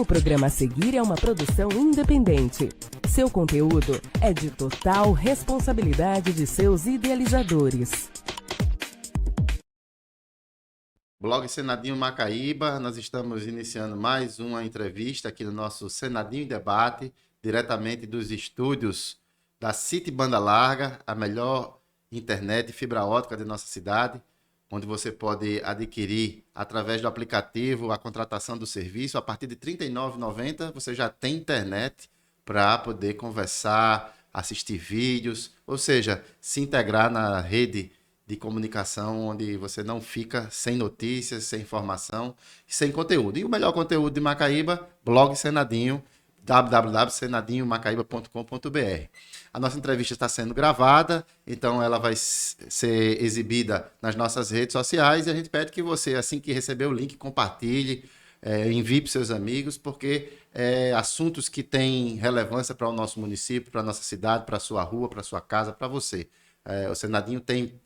O programa a seguir é uma produção independente. Seu conteúdo é de total responsabilidade de seus idealizadores. Blog Senadinho Macaíba, nós estamos iniciando mais uma entrevista aqui no nosso Senadinho em Debate, diretamente dos estúdios da City Banda Larga, a melhor internet fibra ótica de nossa cidade, onde você pode adquirir, através do aplicativo, a contratação do serviço. A partir de R$ 39,90 você já tem internet para poder conversar, assistir vídeos, ou seja, se integrar na rede de comunicação, onde você não fica sem notícias, sem informação, sem conteúdo. E o melhor conteúdo de Macaíba, blog Senadinho, www.senadinhomacaíba.com.br. A nossa entrevista está sendo gravada, então ela vai ser exibida nas nossas redes sociais e a gente pede que você, assim que receber o link, compartilhe, envie para seus amigos, porque assuntos que têm relevância para o nosso município, para a nossa cidade, para a sua rua, para a sua casa, para você. O Senadinho tem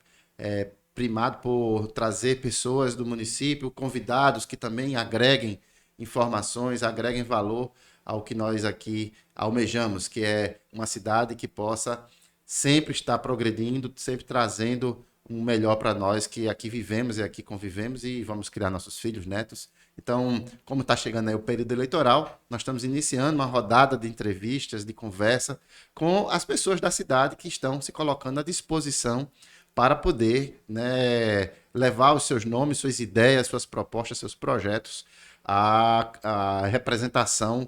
primado por trazer pessoas do município, convidados que também agreguem informações, agreguem valor ao que nós aqui almejamos, que é uma cidade que possa sempre estar progredindo, sempre trazendo um melhor para nós que aqui vivemos e aqui convivemos e vamos criar nossos filhos, netos. Então, como está chegando aí o período eleitoral, nós estamos iniciando uma rodada de entrevistas, de conversa com as pessoas da cidade que estão se colocando à disposição para poder, né, levar os seus nomes, suas ideias, suas propostas, seus projetos à representação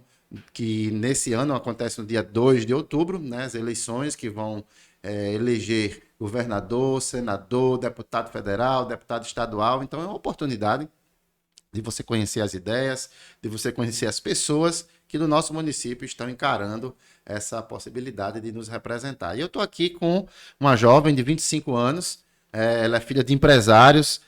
que nesse ano acontece no dia 2 de outubro, né, as eleições que vão eleger governador, senador, deputado federal, deputado estadual. Então é uma oportunidade de você conhecer as ideias, de você conhecer as pessoas que no nosso município estão encarando essa possibilidade de nos representar. E eu estou aqui com uma jovem de 25 anos, ela é filha de empresários,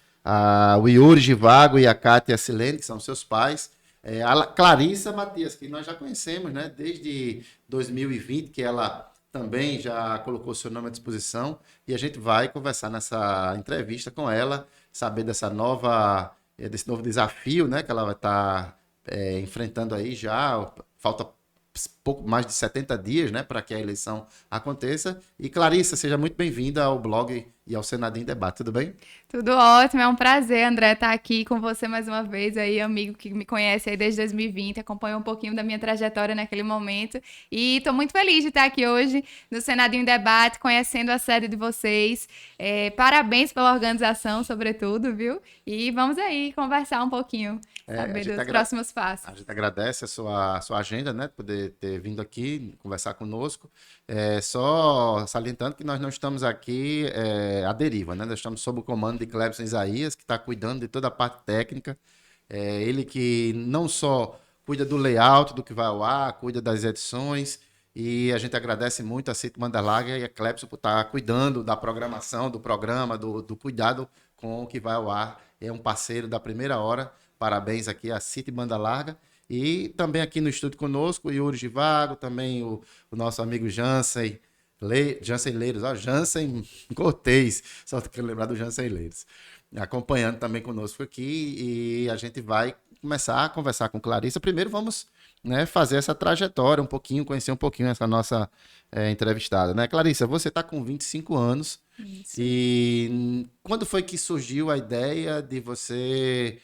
o Yuri Givago e a Kátia Silene, que são seus pais, a Clarissa Matias, que nós já conhecemos, né, desde 2020, que ela também já colocou seu nome à disposição, e a gente vai conversar nessa entrevista com ela, saber desse novo desafio, né, que ela vai estar enfrentando aí já. Falta pouco mais de 70 dias, né, para que a eleição aconteça. E Clarissa, seja muito bem-vinda ao blog e ao Senadinho Debate, tudo bem? Tudo ótimo, é um prazer, André, estar aqui com você mais uma vez, aí, amigo que me conhece aí desde 2020, acompanhou um pouquinho da minha trajetória naquele momento, e estou muito feliz de estar aqui hoje no Senadinho Debate, conhecendo a sede de vocês. Parabéns pela organização, sobretudo, viu? E vamos aí conversar um pouquinho, saber dos próximos passos. A gente agradece a sua agenda, né, de poder ter vindo aqui conversar conosco. Só salientando que nós não estamos aqui à deriva, né? Nós estamos sob o comando de Clebson Isaías, que está cuidando de toda a parte técnica. Ele que não só cuida do layout, do que vai ao ar, cuida das edições, e a gente agradece muito a City Banda Larga e a Clebson por estar cuidando da programação, do programa, do cuidado com o que vai ao ar. É um parceiro da primeira hora. Parabéns aqui à City Banda Larga. E também aqui no estúdio conosco, o Yuri Givago, também o nosso amigo Jansen Leiros, Jansen Cortez, só quero lembrar do Jansen Leiros, acompanhando também conosco aqui, e a gente vai começar a conversar com Clarissa. Primeiro vamos, né, fazer essa trajetória um pouquinho, conhecer um pouquinho essa nossa entrevistada, né? Clarissa, você está com 25 anos. Isso. E quando foi que surgiu a ideia de você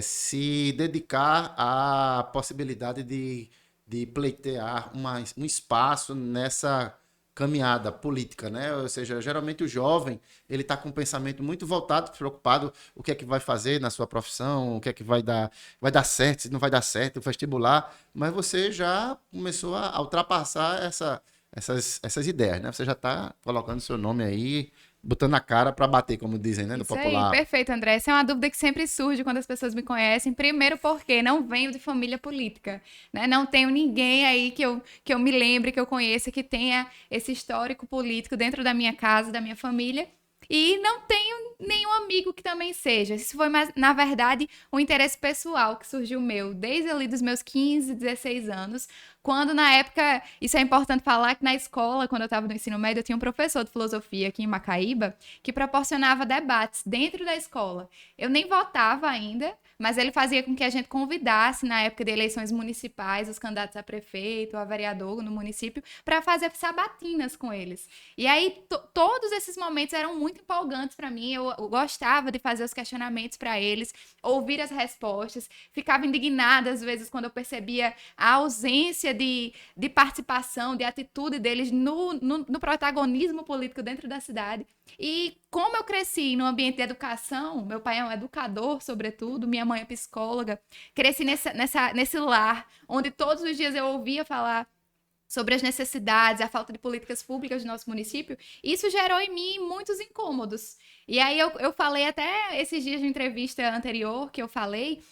se dedicar à possibilidade de pleitear um espaço nessa caminhada política, né? Ou seja, geralmente o jovem, ele está com um pensamento muito voltado, preocupado o que é que vai fazer na sua profissão, o que é que vai dar certo, se não vai dar certo, o vestibular, mas você já começou a ultrapassar essas ideias, né? Você já está colocando seu nome aí, botando a cara para bater, como dizem, né, no Isso popular. aí, perfeito, André. Essa é uma dúvida que sempre surge quando as pessoas me conhecem. Primeiro porque não venho de família política, né? Não tenho ninguém aí que eu me lembre, que eu conheça, que tenha esse histórico político dentro da minha casa, da minha família. E não tenho nenhum amigo que também seja. Isso foi, na verdade, um interesse pessoal que surgiu meu desde ali dos meus 15, 16 anos, quando na época, isso é importante falar, que na escola, quando eu estava no ensino médio, eu tinha um professor de filosofia aqui em Macaíba que proporcionava debates dentro da escola. Eu nem votava ainda, mas ele fazia com que a gente convidasse, na época de eleições municipais, os candidatos a prefeito, a vereador no município, para fazer sabatinas com eles. E aí, todos esses momentos eram muito empolgantes para mim. Eu gostava de fazer os questionamentos para eles, ouvir as respostas, ficava indignada às vezes quando eu percebia a ausência de participação, de atitude deles no protagonismo político dentro da cidade. E como eu cresci no ambiente de educação, meu pai é um educador, sobretudo, minha mãe é psicóloga, cresci nesse lar, onde todos os dias eu ouvia falar sobre as necessidades, a falta de políticas públicas do nosso município, isso gerou em mim muitos incômodos. E aí eu falei até esses dias de entrevista anterior que eu falei,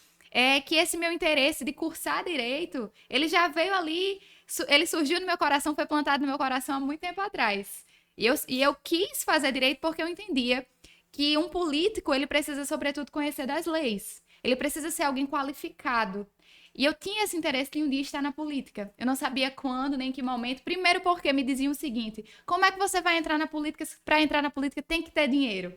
que esse meu interesse de cursar direito, ele já veio ali, ele surgiu no meu coração, foi plantado no meu coração há muito tempo atrás. E eu quis fazer direito porque eu entendia que um político, ele precisa, sobretudo, conhecer das leis. Ele precisa ser alguém qualificado. E eu tinha esse interesse de um dia estar na política. Eu não sabia quando, nem em que momento. Primeiro porque me diziam o seguinte, como é que você vai entrar na política? Para entrar na política tem que ter dinheiro.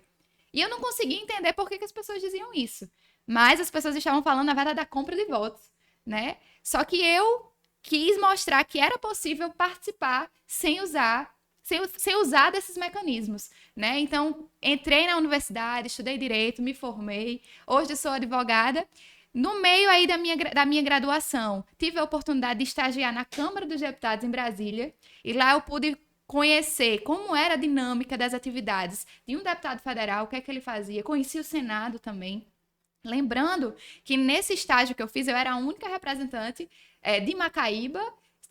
E eu não conseguia entender por que as pessoas diziam isso. Mas as pessoas estavam falando, na verdade, da compra de votos, né? Só que eu quis mostrar que era possível participar sem usar desses mecanismos, né? Então, entrei na universidade, estudei direito, me formei, hoje sou advogada. No meio aí da minha graduação, tive a oportunidade de estagiar na Câmara dos Deputados em Brasília, e lá eu pude conhecer como era a dinâmica das atividades de um deputado federal, o que é que ele fazia. Conheci o Senado também. Lembrando que nesse estágio que eu fiz, eu era a única representante de Macaíba.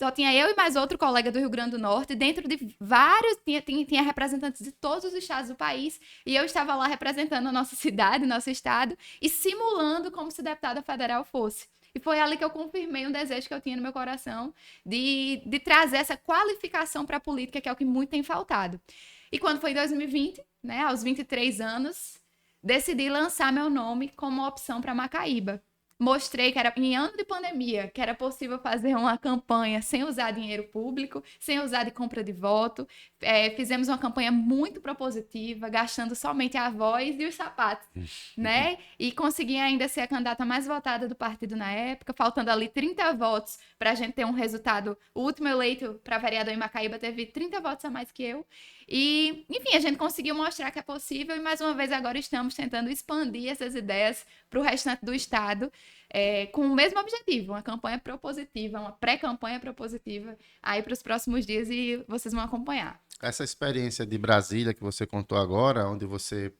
Só tinha eu e mais outro colega do Rio Grande do Norte, dentro de vários, tinha representantes de todos os estados do país, e eu estava lá representando a nossa cidade, nosso estado, e simulando como se deputada federal fosse. E foi ali que eu confirmei um desejo que eu tinha no meu coração de trazer essa qualificação para a política, que é o que muito tem faltado. E quando foi em 2020, né, aos 23 anos, decidi lançar meu nome como opção para Macaíba. Mostrei que era em ano de pandemia, que era possível fazer uma campanha sem usar dinheiro público, sem usar de compra de voto. Fizemos uma campanha muito propositiva, gastando somente a voz e os sapatos, né? E consegui ainda ser a candidata mais votada do partido na época, faltando ali 30 votos para a gente ter um resultado. O último eleito para vereador em Macaíba teve 30 votos a mais que eu. E, enfim, a gente conseguiu mostrar que é possível e, mais uma vez, agora estamos tentando expandir essas ideias para o restante do estado, com o mesmo objetivo, uma campanha propositiva, uma pré-campanha propositiva aí para os próximos dias, e vocês vão acompanhar. Essa experiência de Brasília que você contou agora, onde você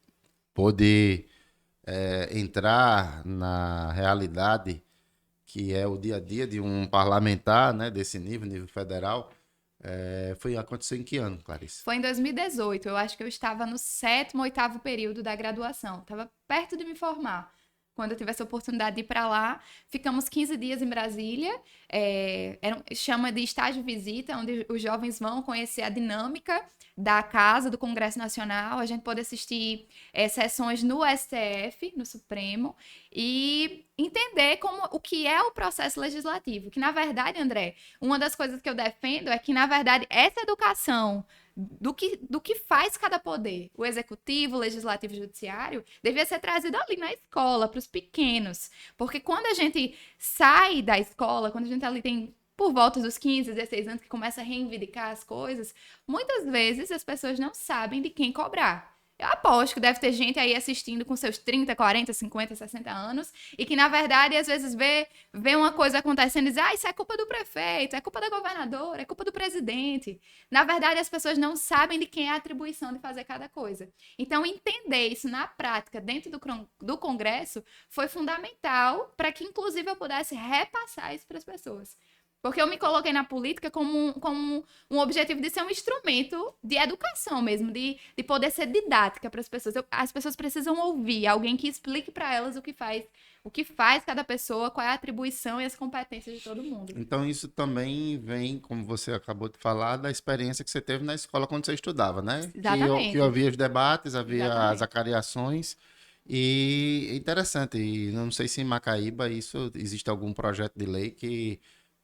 pôde entrar na realidade que é o dia a dia de um parlamentar, né, desse nível federal, aconteceu em que ano, Clarice? Foi em 2018, eu acho que eu estava no 7º, 8º período da graduação, estava perto de me formar. Quando eu tive essa oportunidade de ir para lá, ficamos 15 dias em Brasília, chama de estágio visita, onde os jovens vão conhecer a dinâmica da casa, do Congresso Nacional, a gente pode assistir sessões no STF, no Supremo, e entender o que é o processo legislativo, que na verdade, André, uma das coisas que eu defendo é que, na verdade, essa educação do que faz cada poder, o executivo, o legislativo, o judiciário, devia ser trazido ali na escola, para os pequenos. Porque quando a gente sai da escola, quando a gente ali tem por volta dos 15, 16 anos, que começa a reivindicar as coisas, muitas vezes as pessoas não sabem de quem cobrar. Eu aposto que deve ter gente aí assistindo com seus 30, 40, 50, 60 anos e que, na verdade, às vezes vê uma coisa acontecendo e diz, isso é culpa do prefeito, é culpa da governadora, é culpa do presidente. Na verdade, as pessoas não sabem de quem é a atribuição de fazer cada coisa. Então, entender isso na prática, dentro do Congresso, foi fundamental para que, inclusive, eu pudesse repassar isso para as pessoas. Porque eu me coloquei na política como um objetivo de ser um instrumento de educação mesmo, de poder ser didática para as pessoas. As pessoas precisam ouvir alguém que explique para elas o que faz cada pessoa, qual é a atribuição e as competências de todo mundo. Então isso também vem, como você acabou de falar, da experiência que você teve na escola quando você estudava, né? Exatamente. Que havia os debates, havia Exatamente. as acariações. E é interessante, e não sei se em Macaíba existe algum projeto de lei que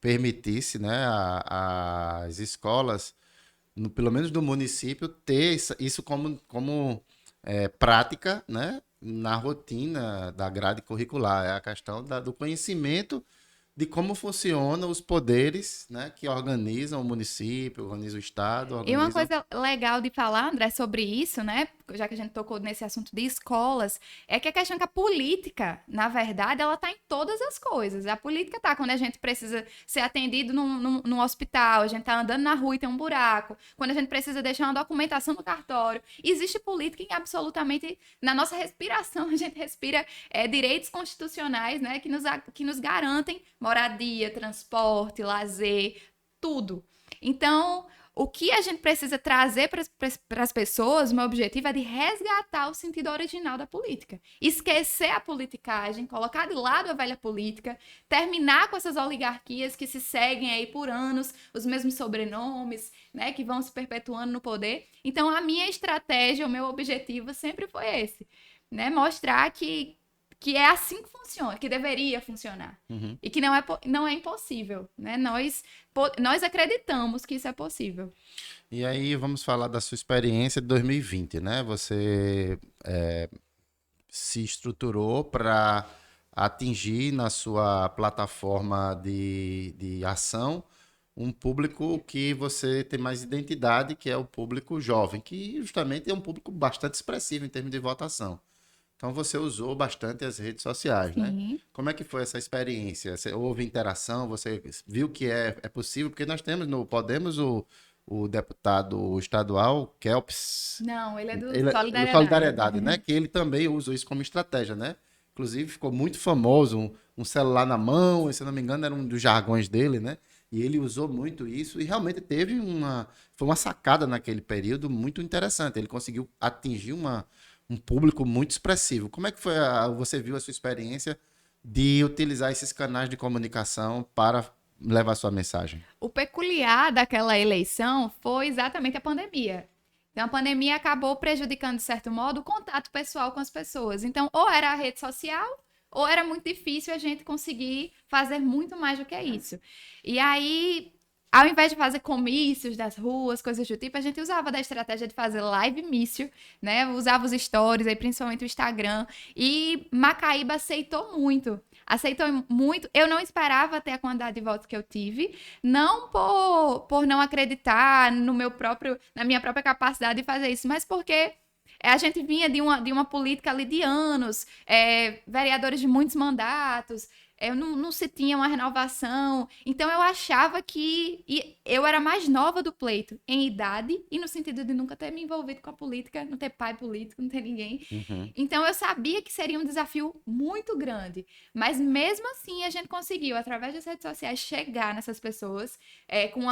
permitisse, né, as escolas, pelo menos do município, ter isso como prática, né, na rotina da grade curricular. É a questão do conhecimento de como funcionam os poderes, né, que organizam o município, organizam o estado, E uma organizam... coisa legal de falar, André, sobre isso, né? Já que a gente tocou nesse assunto de escolas, é que a questão que a política, na verdade, ela tá em todas as coisas. A política tá quando a gente precisa ser atendido num hospital, a gente tá andando na rua e tem um buraco, quando a gente precisa deixar uma documentação no cartório. Existe política em absolutamente... Na nossa respiração, a gente respira direitos constitucionais, né? Que nos garantem moradia, transporte, lazer, tudo. Então, o que a gente precisa trazer para as pessoas, o meu objetivo é de resgatar o sentido original da política. Esquecer a politicagem, colocar de lado a velha política, terminar com essas oligarquias que se seguem aí por anos, os mesmos sobrenomes, né, que vão se perpetuando no poder. Então, a minha estratégia, o meu objetivo sempre foi esse, né, mostrar que é assim que funciona, que deveria funcionar. Uhum. E que não é impossível, né? Nós acreditamos que isso é possível. E aí vamos falar da sua experiência de 2020, né? Você se estruturou para atingir na sua plataforma de ação um público que você tem mais identidade, que é o público jovem, que justamente é um público bastante expressivo em termos de votação. Então você usou bastante as redes sociais, né? Sim. Como é que foi essa experiência? Houve interação? Você viu que é possível? Porque nós temos no Podemos o deputado estadual, Kelps, Não, ele é do ele é do Solidariedade. Solidariedade, né? Que ele também usa isso como estratégia, né? Inclusive ficou muito famoso, um celular na mão, se eu não me engano era um dos jargões dele, né? E ele usou muito isso e realmente foi uma sacada naquele período muito interessante. Ele conseguiu atingir um público muito expressivo. Como é que você viu a sua experiência de utilizar esses canais de comunicação para levar sua mensagem? O peculiar daquela eleição foi exatamente a pandemia. Então, a pandemia acabou prejudicando, de certo modo, o contato pessoal com as pessoas. Então, ou era a rede social, ou era muito difícil a gente conseguir fazer muito mais do que isso. E aí, ao invés de fazer comícios das ruas, coisas do tipo, a gente usava da estratégia de fazer live mício, né? Usava os stories, aí, principalmente o Instagram. E Macaíba aceitou muito. Aceitou muito. Eu não esperava ter a quantidade de votos que eu tive, não por não acreditar na minha própria capacidade de fazer isso, mas porque a gente vinha de uma política ali de anos, vereadores de muitos mandatos, não se tinha uma renovação. Então eu achava que eu era mais nova do pleito em idade e no sentido de nunca ter me envolvido com a política, não ter pai político, não ter ninguém. Uhum. Então eu sabia que seria um desafio muito grande. Mas mesmo assim a gente conseguiu, através das redes sociais, chegar nessas pessoas com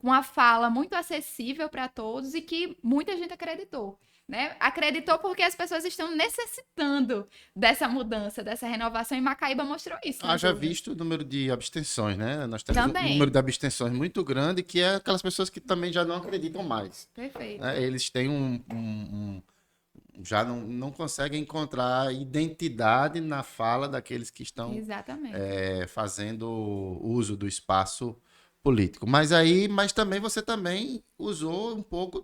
uma fala muito acessível para todos e que muita gente acreditou. Né? Acreditou porque as pessoas estão necessitando dessa mudança, dessa renovação, e Macaíba mostrou isso. Já visto o número de abstenções, né? Nós temos um Também. número de abstenções muito grande, que é aquelas pessoas que também já não acreditam mais. Perfeito. Né? Eles têm já não conseguem encontrar identidade na fala daqueles que estão Exatamente. fazendo uso do espaço político. Mas também você também usou um pouco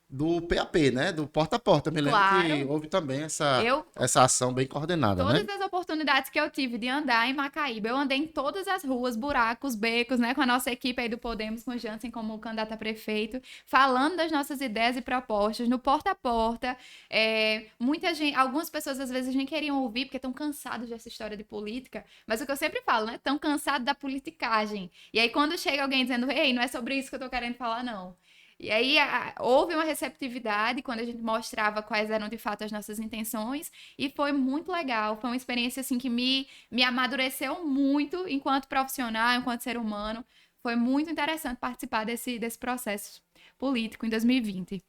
do PAP, né? Do porta a porta. Me lembro que houve também essa ação bem coordenada, Todas né? as oportunidades que eu tive de andar em Macaíba, eu andei em todas as ruas, buracos, becos, né? Com a nossa equipe aí do Podemos, com o Jansen como candidato a prefeito, falando das nossas ideias e propostas, no porta a porta. Muita gente, algumas pessoas às vezes nem queriam ouvir, porque estão cansados dessa história de política, mas o que eu sempre falo, né? Estão cansados da politicagem. E aí quando chega alguém dizendo, ei, não é sobre isso que eu tô querendo falar, não. E aí houve uma receptividade quando a gente mostrava quais eram de fato as nossas intenções e foi muito legal, foi uma experiência assim que me amadureceu muito enquanto profissional, enquanto ser humano. Foi muito interessante participar desse processo político em 2020.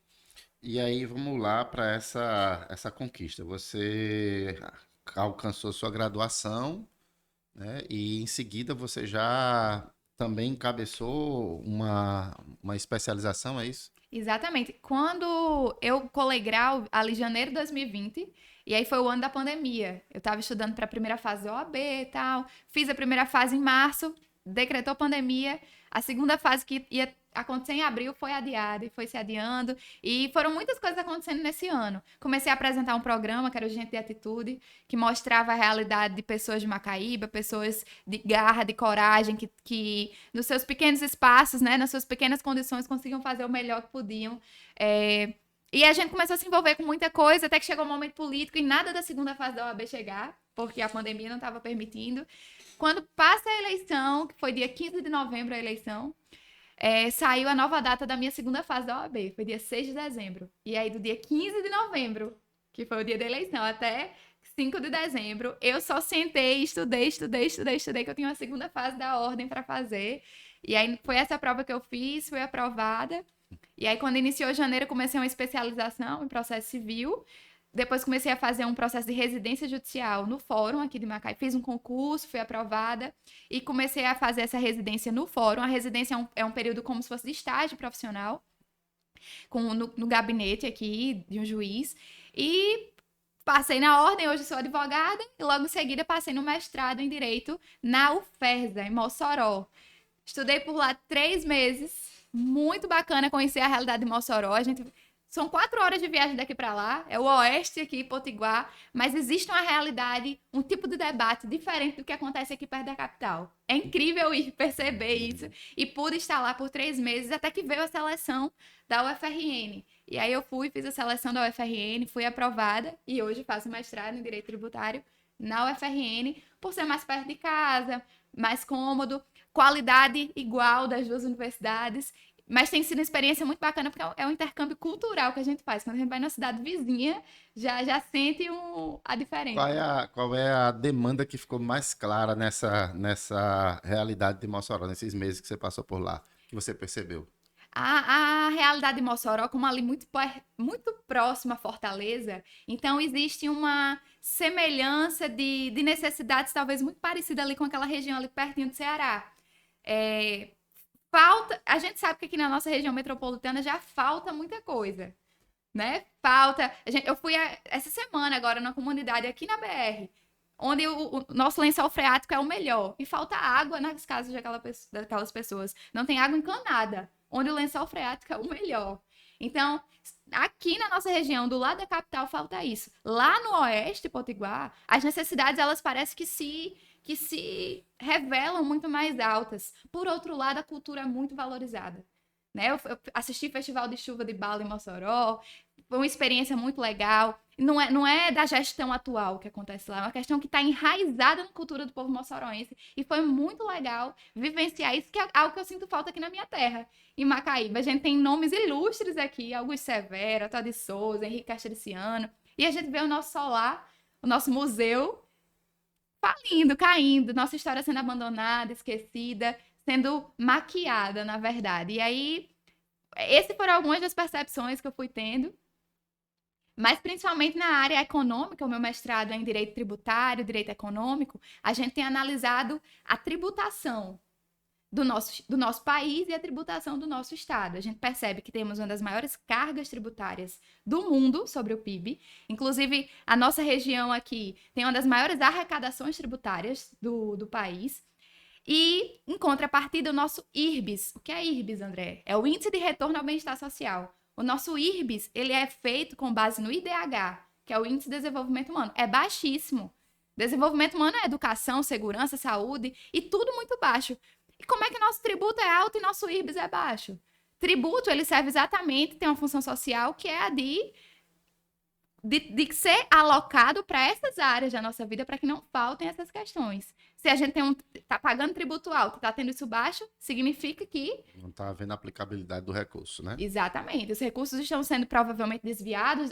E aí vamos lá para essa conquista. Você alcançou sua graduação, né? E em seguida você já também encabeçou uma especialização, é isso? Exatamente. Quando eu colei grau, ali em janeiro de 2020, E aí foi o ano da pandemia. Eu estava estudando para a primeira fase da OAB e tal. Fiz a primeira fase em março, decretou pandemia. A segunda fase que ia acontecer em abril foi adiada e foi se adiando. E foram muitas coisas acontecendo nesse ano. Comecei a apresentar um programa, que era o Gente de Atitude, que mostrava a realidade de pessoas de Macaíba, pessoas de garra, de coragem, que nos seus pequenos espaços, né, nas suas pequenas condições, conseguiam fazer o melhor que podiam. E a gente começou a se envolver com muita coisa, até que chegou o momento político e nada da segunda fase da OAB chegar, porque a pandemia não estava permitindo. Quando passa a eleição, que foi dia 15 de novembro a eleição, saiu a nova data da minha segunda fase da OAB, foi dia 6 de dezembro. E aí, do dia 15 de novembro, que foi o dia da eleição, até 5 de dezembro, eu só sentei, estudei, que eu tinha uma segunda fase da ordem para fazer. E aí, foi essa prova que eu fiz, fui aprovada. E aí, quando iniciou janeiro, eu comecei uma especialização em processo civil. Depois comecei a fazer um processo de residência judicial no fórum aqui de Macaé. Fiz um concurso, fui aprovada e comecei a fazer essa residência no fórum. A residência é um período como se fosse de estágio profissional, no gabinete aqui de um juiz. E passei na ordem, hoje sou advogada e logo em seguida passei no mestrado em Direito na UFERJ, em Mossoró. Estudei por lá 3 meses. Muito bacana conhecer a realidade de Mossoró. São 4 horas de viagem daqui para lá. É o oeste aqui, Potiguar. Mas existe uma realidade, um tipo de debate diferente do que acontece aqui perto da capital. É incrível ir perceber isso. E pude estar lá por 3 meses, até que veio a seleção da UFRN. E aí eu fiz a seleção da UFRN, fui aprovada. E hoje faço mestrado em Direito Tributário na UFRN, por ser mais perto de casa, mais cômodo, qualidade igual das duas universidades, mas tem sido uma experiência muito bacana porque é um intercâmbio cultural que a gente faz. Quando a gente vai na cidade vizinha, já sente a diferença. Qual é a demanda que ficou mais clara nessa realidade de Mossoró, nesses meses que você passou por lá, que você percebeu? A realidade de Mossoró, como ali muito próxima à Fortaleza, então existe uma semelhança de necessidades talvez muito parecida ali com aquela região ali pertinho do Ceará. A gente sabe que aqui na nossa região metropolitana já falta muita coisa, né? Eu fui essa semana agora numa comunidade aqui na BR, onde o nosso lençol freático é o melhor, e falta água nas casas daquelas pessoas. Não tem água encanada, onde o lençol freático é o melhor. Então, aqui na nossa região, do lado da capital, falta isso. Lá no oeste, Potiguar, as necessidades, elas parecem que se revelam muito mais altas. Por outro lado, a cultura é muito valorizada. Né? Eu assisti Festival de Chuva de Bala em Mossoró, foi uma experiência muito legal. Não é da gestão atual que acontece lá, é uma questão que está enraizada na cultura do povo moçoroense. E foi muito legal vivenciar isso, que é algo que eu sinto falta aqui na minha terra, em Macaíba. A gente tem nomes ilustres aqui, Augusto Severo, Otto de Souza, Henrique Castriciano. E a gente vê o nosso solar, o nosso museu, falindo, caindo, nossa história sendo abandonada, esquecida, sendo maquiada, na verdade. E aí, essas foram algumas das percepções que eu fui tendo. Mas, principalmente na área econômica, o meu mestrado é em Direito Tributário, Direito Econômico, a gente tem analisado a tributação do nosso país e a tributação do nosso estado. A gente percebe que temos uma das maiores cargas tributárias do mundo sobre o PIB. Inclusive, a nossa região aqui tem uma das maiores arrecadações tributárias do país. E, em contrapartida, o nosso IRBIS. O que é IRBIS, André? É o Índice de Retorno ao Bem-Estar Social. O nosso IRBIS, ele é feito com base no IDH, que é o Índice de Desenvolvimento Humano. É baixíssimo. Desenvolvimento humano é educação, segurança, saúde e tudo muito baixo. E como é que nosso tributo é alto e nosso IRBIS é baixo? Tributo, ele serve exatamente, tem uma função social que é a de ser alocado para essas áreas da nossa vida, para que não faltem essas questões. Se a gente tá pagando tributo alto, tá tendo isso baixo, significa que não está havendo aplicabilidade do recurso, né? Exatamente. Os recursos estão sendo provavelmente desviados,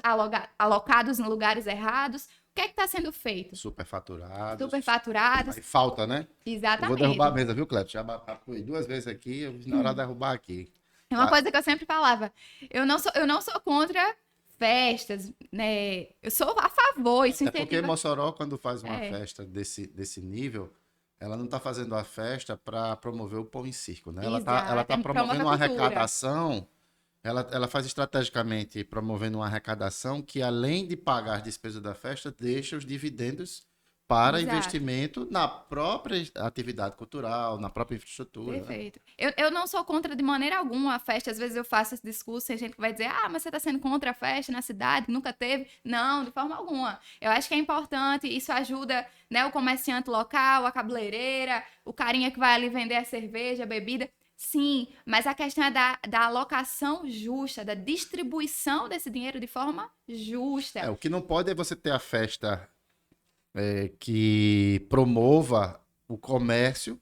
alocados em lugares errados. O que é que está sendo feito? Superfaturados. Aí falta, né? Exatamente. Eu vou derrubar a mesa, viu, Cleto? Já fui 2 vezes aqui, eu vi na hora de derrubar aqui. É uma coisa que eu sempre falava. Eu não sou contra festas, né? Eu sou a favor. Isso porque Mossoró, quando faz uma festa desse nível, ela não está fazendo a festa para promover o pão em circo, né? Ela tá promovendo uma arrecadação Ela faz estrategicamente promovendo uma arrecadação que, além de pagar as despesas da festa, deixa os dividendos para Exato. investimento na própria atividade cultural, na própria infraestrutura. Né? Perfeito. Eu não sou contra de maneira alguma a festa. Às vezes eu faço esse discurso, tem gente que vai dizer, mas você está sendo contra a festa na cidade, nunca teve. Não, de forma alguma. Eu acho que é importante, isso ajuda, né, o comerciante local, a cabeleireira, o carinha que vai ali vender a cerveja, a bebida. Sim, mas a questão é da alocação justa, da distribuição desse dinheiro de forma justa. O que não pode é você ter a festa que promova o comércio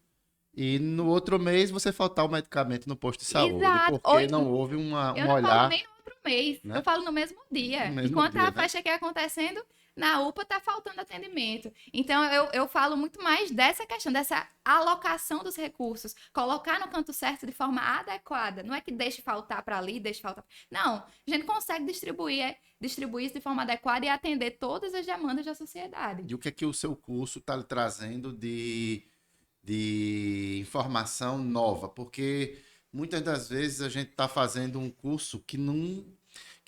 e no outro mês você faltar o medicamento no posto de saúde, Exato. porque não houve um Eu não olhar... falo nem no outro mês, né? eu falo no mesmo dia. No mesmo Enquanto dia, a festa aqui acontecendo, na UPA tá faltando atendimento. Então eu falo muito mais dessa questão, dessa alocação dos recursos, colocar no canto certo de forma adequada. Não é que deixe faltar para ali, deixe faltar. Não, a gente consegue distribuir isso de forma adequada e atender todas as demandas da sociedade. E o que é que o seu curso está lhe trazendo de informação nova? Porque muitas das vezes a gente está fazendo um curso que não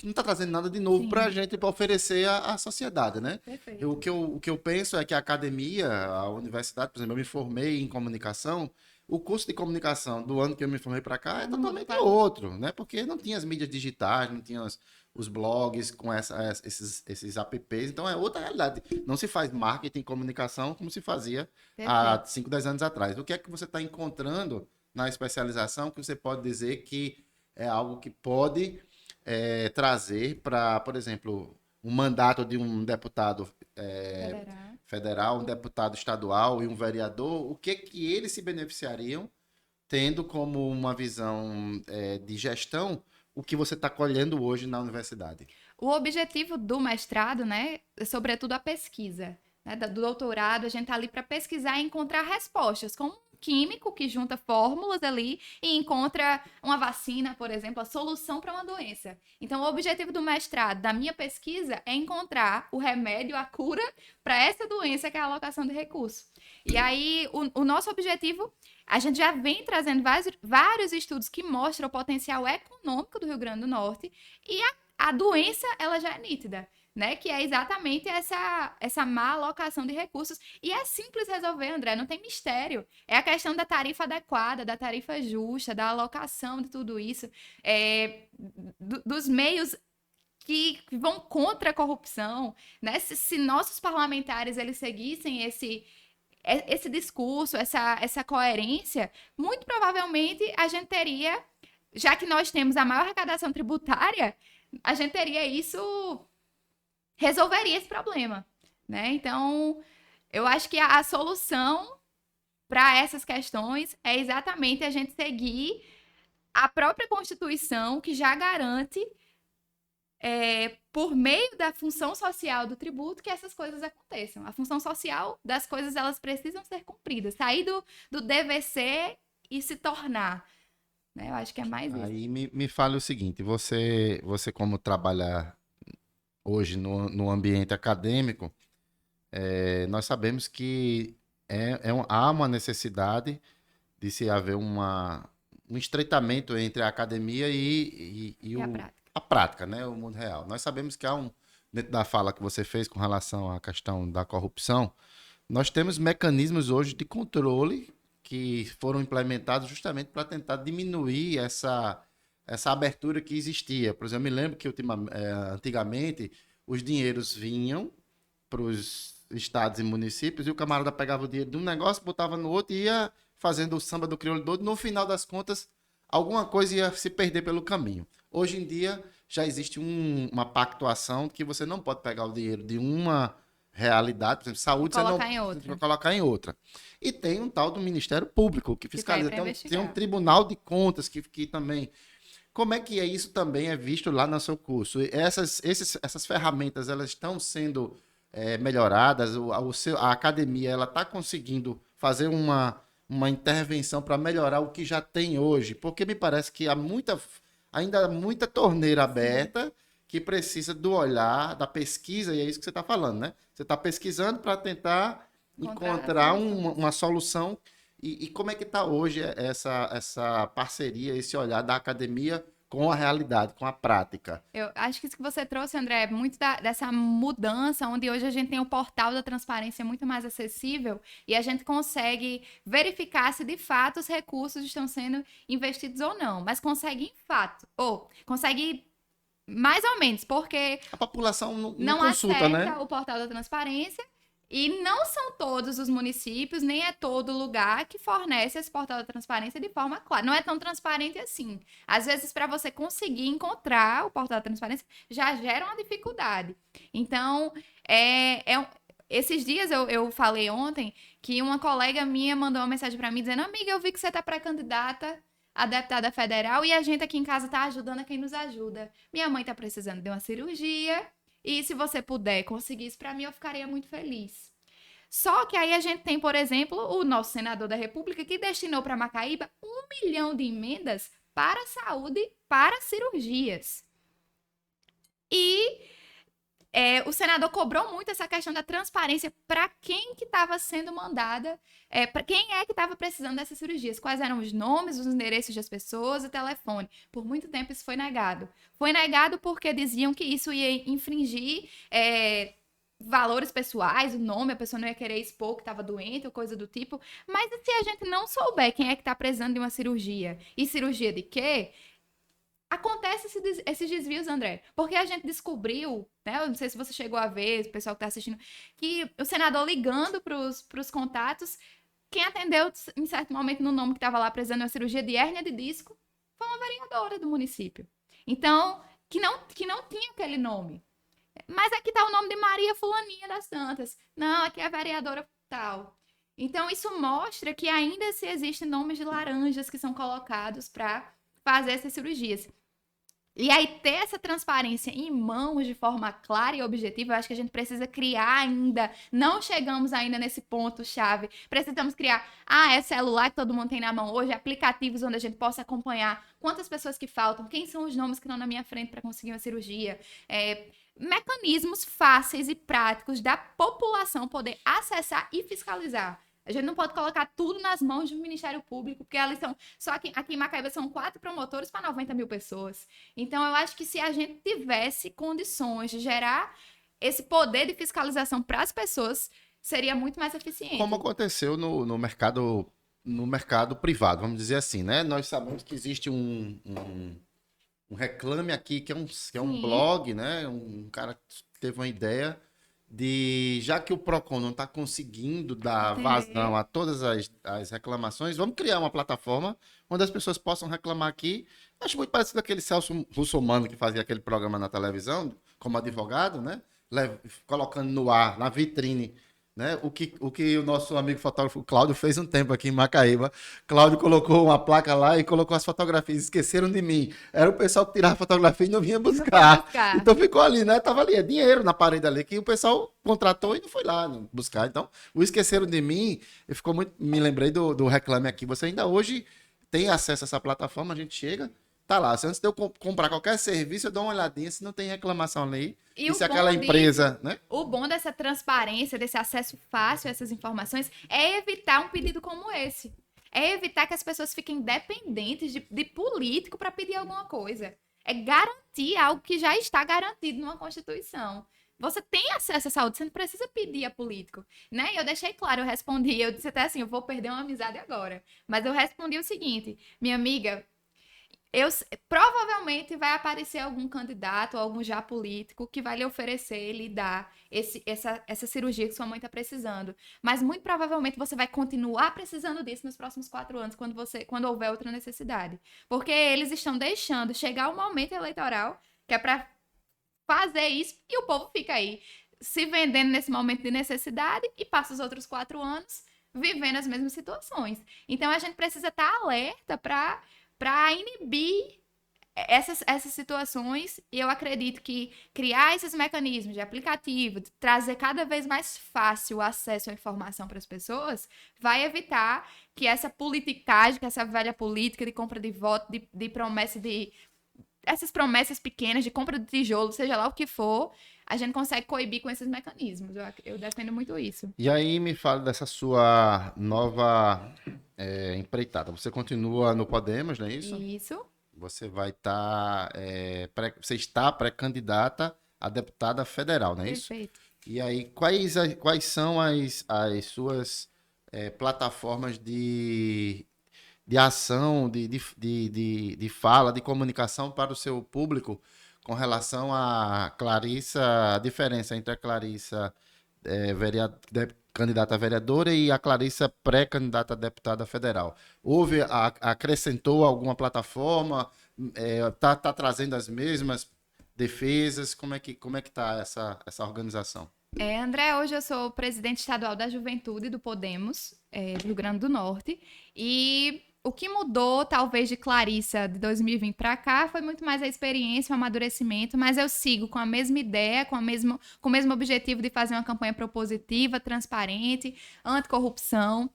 está trazendo nada de novo para a gente para oferecer à sociedade, né? Perfeito. O que eu penso é que a academia, a universidade, por exemplo, eu me formei em comunicação, o curso de comunicação do ano que eu me formei para cá é totalmente outro, né? Porque não tinha as mídias digitais, não tinha os blogs com esses apps, então é outra realidade. Não se faz marketing e comunicação como se fazia há 5, 10 anos atrás. O que é que você está encontrando na especialização que você pode dizer que é algo que pode trazer para, por exemplo, um mandato de um deputado federal, um deputado estadual e um vereador, o que eles se beneficiariam tendo como uma visão de gestão o que você está colhendo hoje na universidade? O objetivo do mestrado, né, é sobretudo a pesquisa, né, do doutorado, a gente está ali para pesquisar e encontrar respostas, como um químico que junta fórmulas ali e encontra uma vacina, por exemplo, a solução para uma doença. Então, o objetivo do mestrado, da minha pesquisa, é encontrar o remédio, a cura para essa doença que é a alocação de recursos. E aí, o nosso objetivo, a gente já vem trazendo vários estudos que mostram o potencial econômico do Rio Grande do Norte e a doença, ela já é nítida, né? Que é exatamente essa má alocação de recursos. E é simples resolver, André, não tem mistério. É a questão da tarifa adequada, da tarifa justa, da alocação de tudo isso, dos meios que vão contra a corrupção, né? Se nossos parlamentares eles seguissem esse discurso, essa coerência, muito provavelmente a gente teria, já que nós temos a maior arrecadação tributária, a gente teria isso, resolveria esse problema, né? Então, eu acho que a solução para essas questões é exatamente a gente seguir a própria Constituição, que já garante, por meio da função social do tributo, que essas coisas aconteçam. A função social das coisas, elas precisam ser cumpridas. Sair do dever ser e se tornar. Né? Eu acho que é mais isso. Aí me fale o seguinte, você como trabalha hoje no ambiente acadêmico, nós sabemos que há uma necessidade de se haver um estreitamento entre a academia e a prática, né? O mundo real. Nós sabemos que dentro da fala que você fez com relação à questão da corrupção, nós temos mecanismos hoje de controle que foram implementados justamente para tentar diminuir essa abertura que existia. Por exemplo, eu me lembro que antigamente os dinheiros vinham para os estados e municípios e o camarada pegava o dinheiro de um negócio, botava no outro e ia fazendo o samba do crioulo todo. No final das contas, alguma coisa ia se perder pelo caminho. Hoje em dia, já existe uma pactuação que você não pode pegar o dinheiro de uma realidade, por exemplo, saúde, você vai colocar em outra. E tem um tal do Ministério Público que fiscaliza. Tem um Tribunal de Contas que também... Como é que isso também é visto lá no seu curso? Essas ferramentas, elas estão sendo melhoradas? A academia, ela está conseguindo fazer uma intervenção para melhorar o que já tem hoje? Porque me parece que há ainda muita torneira aberta que precisa do olhar, da pesquisa, e é isso que você está falando, né? Você está pesquisando para tentar encontrar uma solução. E como é que está hoje essa parceria, esse olhar da academia com a realidade, com a prática. Eu acho que isso que você trouxe, André, é muito dessa mudança, onde hoje a gente tem o portal da transparência muito mais acessível e a gente consegue verificar se de fato os recursos estão sendo investidos ou não, mas consegue em fato, ou consegue mais ou menos, porque A população não não consulta, acessa né? o portal da transparência e não são todos os municípios, nem é todo lugar que fornece esse portal da transparência de forma clara. Não é tão transparente assim. Às vezes, para você conseguir encontrar o portal da transparência, já gera uma dificuldade. Então, esses dias eu falei ontem que uma colega minha mandou uma mensagem para mim dizendo: amiga, eu vi que você está pré-candidata a deputada federal e a gente aqui em casa está ajudando a quem nos ajuda. Minha mãe está precisando de uma cirurgia. E se você puder conseguir isso para mim, eu ficaria muito feliz. Só que aí a gente tem, por exemplo, o nosso senador da República que destinou para Macaíba 1 milhão de emendas para a saúde, para cirurgias. E o senador cobrou muito essa questão da transparência para quem que estava sendo mandada, para quem é que estava precisando dessas cirurgias, quais eram os nomes, os endereços das pessoas, o telefone. Por muito tempo isso foi negado. Foi negado porque diziam que isso ia infringir valores pessoais, o nome, a pessoa não ia querer expor que estava doente ou coisa do tipo. Mas e se a gente não souber quem é que está precisando de uma cirurgia? E cirurgia de quê? Acontece esses desvios, André, porque a gente descobriu, né? Eu não sei se você chegou a ver, o pessoal que está assistindo, que o senador ligando para os contatos, quem atendeu em certo momento no nome que estava lá precisando de uma cirurgia de hérnia de disco foi uma vereadora do município. Então, que não tinha aquele nome. Mas aqui está o nome de Maria Fulaninha das Santas. Não, aqui é a vereadora tal. Então, isso mostra que ainda se existem nomes de laranjas que são colocados para fazer essas cirurgias. E aí, ter essa transparência em mãos de forma clara e objetiva, eu acho que a gente precisa criar ainda. Não chegamos ainda nesse ponto-chave. Precisamos criar, celular que todo mundo tem na mão hoje, aplicativos onde a gente possa acompanhar quantas pessoas que faltam, quem são os nomes que estão na minha frente para conseguir uma cirurgia. Mecanismos fáceis e práticos da população poder acessar e fiscalizar. A gente não pode colocar tudo nas mãos do Ministério Público, porque elas são. Só que aqui em Macaíba são 4 promotores para 90 mil pessoas. Então, eu acho que se a gente tivesse condições de gerar esse poder de fiscalização para as pessoas, seria muito mais eficiente. Como aconteceu no mercado privado, vamos dizer assim, né? Nós sabemos que existe um Reclame Aqui, que é um blog, né? Um cara teve uma ideia de, já que o Procon não está conseguindo dar vazão a todas as reclamações, vamos criar uma plataforma onde as pessoas possam reclamar aqui. Acho muito parecido com aquele Celso Russomano que fazia aquele programa na televisão, como advogado, né? Colocando no ar, na vitrine, né? O que o nosso amigo fotógrafo Cláudio fez um tempo aqui em Macaíba. Cláudio colocou uma placa lá e colocou as fotografias. Esqueceram de mim. Era o pessoal que tirava fotografia e não vinha buscar. Então ficou ali, né? Tava ali, é dinheiro na parede ali que o pessoal contratou e não foi lá buscar. Então, o Esqueceram de Mim, ficou muito. Me lembrei do Reclame Aqui. Você ainda hoje tem acesso a essa plataforma, a gente chega. Tá lá, se antes de eu comprar qualquer serviço, eu dou uma olhadinha se não tem reclamação ali. E se aquela empresa, né? O bom dessa transparência, desse acesso fácil a essas informações, é evitar um pedido como esse. É evitar que as pessoas fiquem dependentes de político para pedir alguma coisa. É garantir algo que já está garantido numa Constituição. Você tem acesso à saúde, você não precisa pedir a político, né? Eu deixei claro, eu respondi, eu disse até assim, eu vou perder uma amizade agora. Mas eu respondi o seguinte, minha amiga, provavelmente vai aparecer algum candidato, algum já político que vai lhe oferecer, lhe dar essa cirurgia que sua mãe está precisando. Mas muito provavelmente você vai continuar precisando disso nos próximos 4 anos, quando houver outra necessidade. Porque eles estão deixando chegar o momento eleitoral, que é para fazer isso, e o povo fica aí se vendendo nesse momento de necessidade e passa os outros 4 anos vivendo as mesmas situações. Então a gente precisa estar alerta para inibir essas situações, e eu acredito que criar esses mecanismos de aplicativo, de trazer cada vez mais fácil o acesso à informação para as pessoas, vai evitar que essa politicagem, que essa velha política de compra de voto, de promessa essas promessas pequenas de compra de tijolo, seja lá o que for, a gente consegue coibir com esses mecanismos. Eu defendo muito isso. E aí me fala dessa sua nova empreitada. Você continua no Podemos, não é isso? Isso. você vai estar, você está pré-candidata a deputada federal, não é isso? Perfeito. E aí, quais são as suas plataformas de ação, de fala, de comunicação para o seu público com relação a Clarissa, a diferença entre a Clarissa candidata a vereadora e a Clarissa pré-candidata a deputada federal? Acrescentou alguma plataforma? Tá trazendo as mesmas defesas? Como é que tá essa organização? André, hoje eu sou presidente estadual da Juventude do Podemos, do Rio Grande do Norte, e o que mudou, talvez, de Clarissa de 2020 para cá foi muito mais a experiência, o amadurecimento, mas eu sigo com a mesma ideia, com o mesmo objetivo de fazer uma campanha propositiva, transparente, anticorrupção,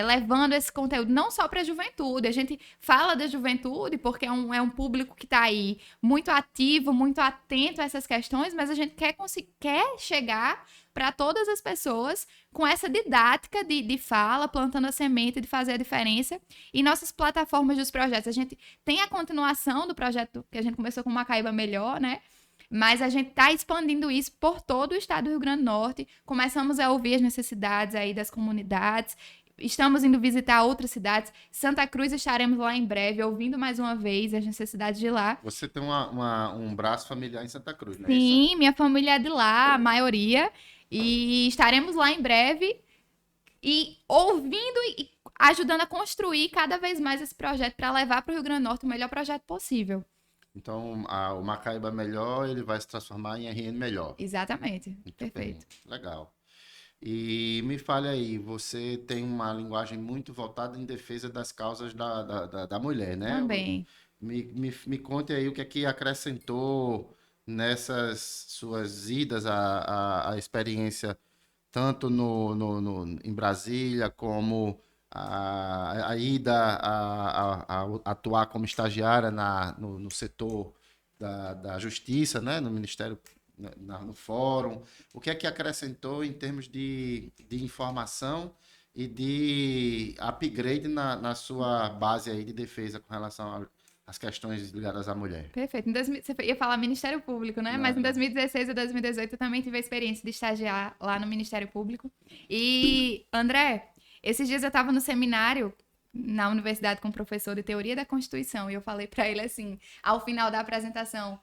levando esse conteúdo não só para a juventude. A gente fala da juventude porque é um público que está aí muito ativo, muito atento a essas questões, mas a gente quer chegar para todas as pessoas com essa didática de fala, plantando a semente de fazer a diferença. E nossas plataformas dos projetos, a gente tem a continuação do projeto que a gente começou com Macaíba Melhor, né? Mas a gente está expandindo isso por todo o estado do Rio Grande do Norte. Começamos a ouvir as necessidades aí das comunidades. Estamos indo visitar outras cidades. Santa Cruz estaremos lá em breve, ouvindo mais uma vez as necessidades de lá. Você tem um braço familiar em Santa Cruz, não é Sim, isso? minha família é de lá, a maioria. E estaremos lá em breve e ouvindo e ajudando a construir cada vez mais esse projeto para levar para o Rio Grande do Norte o melhor projeto possível. Então, o Macaíba Melhor, ele vai se transformar em RN Melhor. Exatamente. Muito Perfeito. bem, legal. E me fale aí, você tem uma linguagem muito voltada em defesa das causas da mulher, né? Também. Me conte aí o que é que acrescentou nessas suas idas à experiência, tanto em Brasília, como a ida a atuar como estagiária no setor da Justiça, né? No Ministério, no Fórum. O que é que acrescentou em termos de informação e de upgrade na sua base aí de defesa com relação às questões ligadas à mulher? Perfeito. Você ia falar Ministério Público, né? Não, Mas em não. 2016 e 2018 eu também tive a experiência de estagiar lá no Ministério Público. E, André, esses dias eu estava no seminário na universidade com um professor de Teoria da Constituição e eu falei para ele assim, ao final da apresentação: